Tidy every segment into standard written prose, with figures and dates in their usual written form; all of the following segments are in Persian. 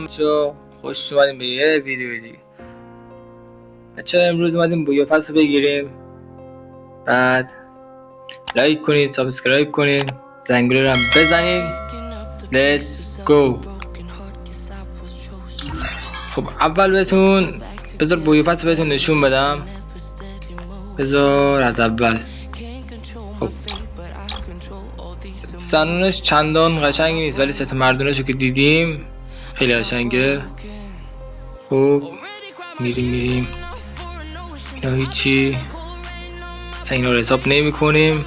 شو خوش اومدیم به یه ویدیو دیگه. بچه‌ها امروز اومدیم بویا پس رو بگیریم. بعد لایک کنید، سابسکرایب کنید، زنگوله رو هم بزنید. Let's go. خب اول بهتون بذار بویا پس بهتون نشون بدم. بذار از اول. خب سنونش چندان قشنگی نیست ولی ست مردونشو که دیدیم خیلی قشنگه. خب میریم اینا هیچی اصلا اینا رو حساب نمی کنیم.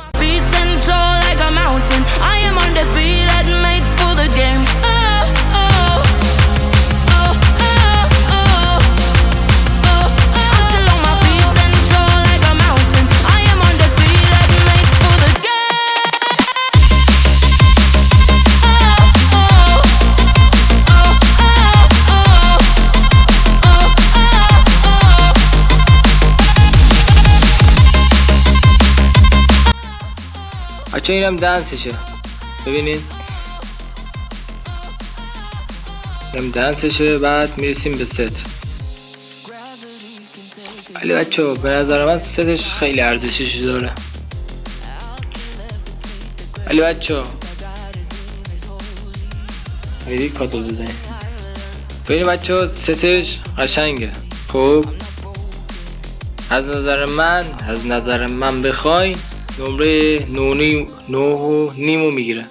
بچه اینم دنسشه ببینید، اینم دنسشه. بعد میرسیم به ست. ولی بچه به نظر من ستش خیلی ارزشش داره. ولی بچه میدید کاتو بزنید ببینید بچه ستش قشنگه. خب از نظر من بخوای نمره 9.5 میگیره.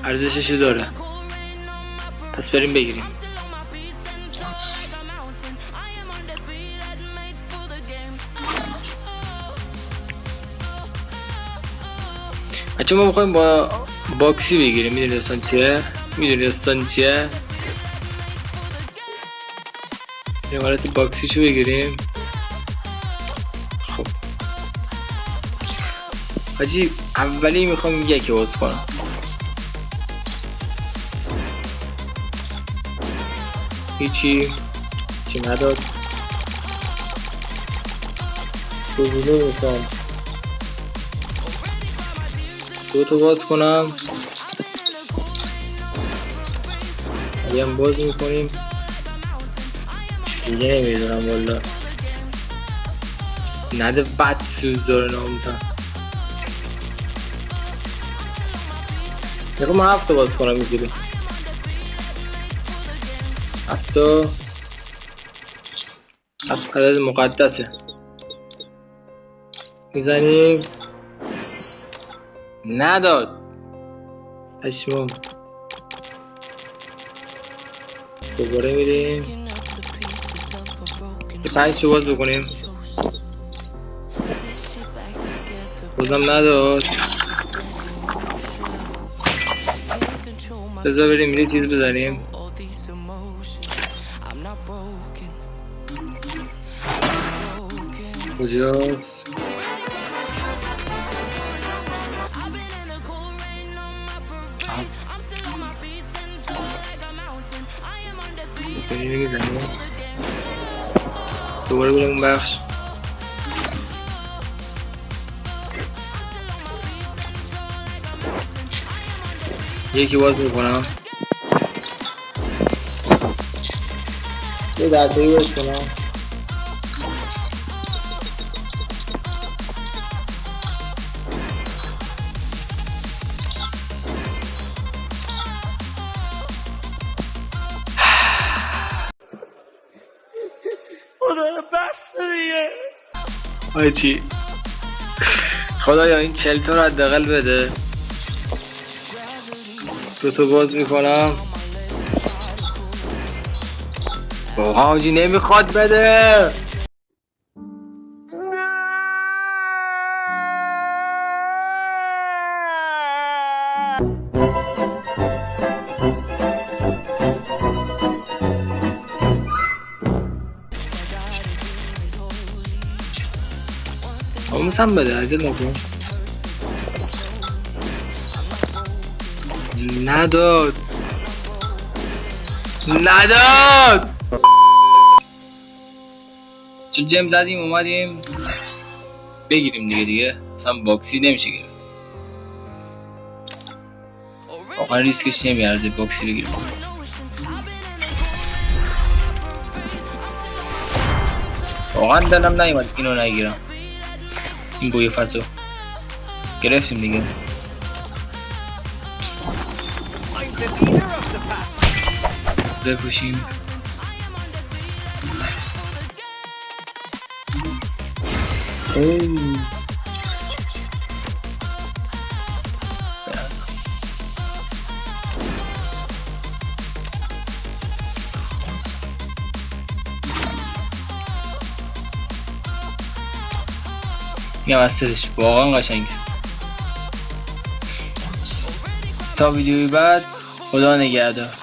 ارزشش داره، پس بریم بگیریم. بچه ما میخوایم با باکسی بگیریم. میدونی داستان چیه؟ یه حالت باکسیشو بگیریم. خب حاجی اولی میخوام یکی باز کنم. هیچی نداد. دوباره میخوام دوتا باز کنم. یه هم باز میکنیم دیگه. نمیدونم والا نده بد سوز داره ناموسن. نگه من 7 باز کنم میگیری 7 عدد مقدسه. میزنیم نداد پشمام. دوباره میریم یه 5 باز بکنیم. بازم نداد. بذار بریم یه چیز بزنیم. کجاست؟ میزنیم دوباره بریم اون بخش. یکی باز میکنم یه درتایی باز کنم. آجی خدایا این 40 تا رو حداقل بده. دوتا باز میکنم. حاجی نمیخواد بده. آموزم بده ازت نکن. نداد چون جم زدیم اومدیم بگیریم دیگه اصلا باکسی نمیشه گیریم. واقعا ریسکش نمیارزه باکسی بگیریم. واقعا دلم نیومد اینو نگیرم. این بوی فصو گرفتیم دیگه. بپوشیم. این وسطش واقعا قشنگه. تا ویدیوی بعد خدا نگهدار.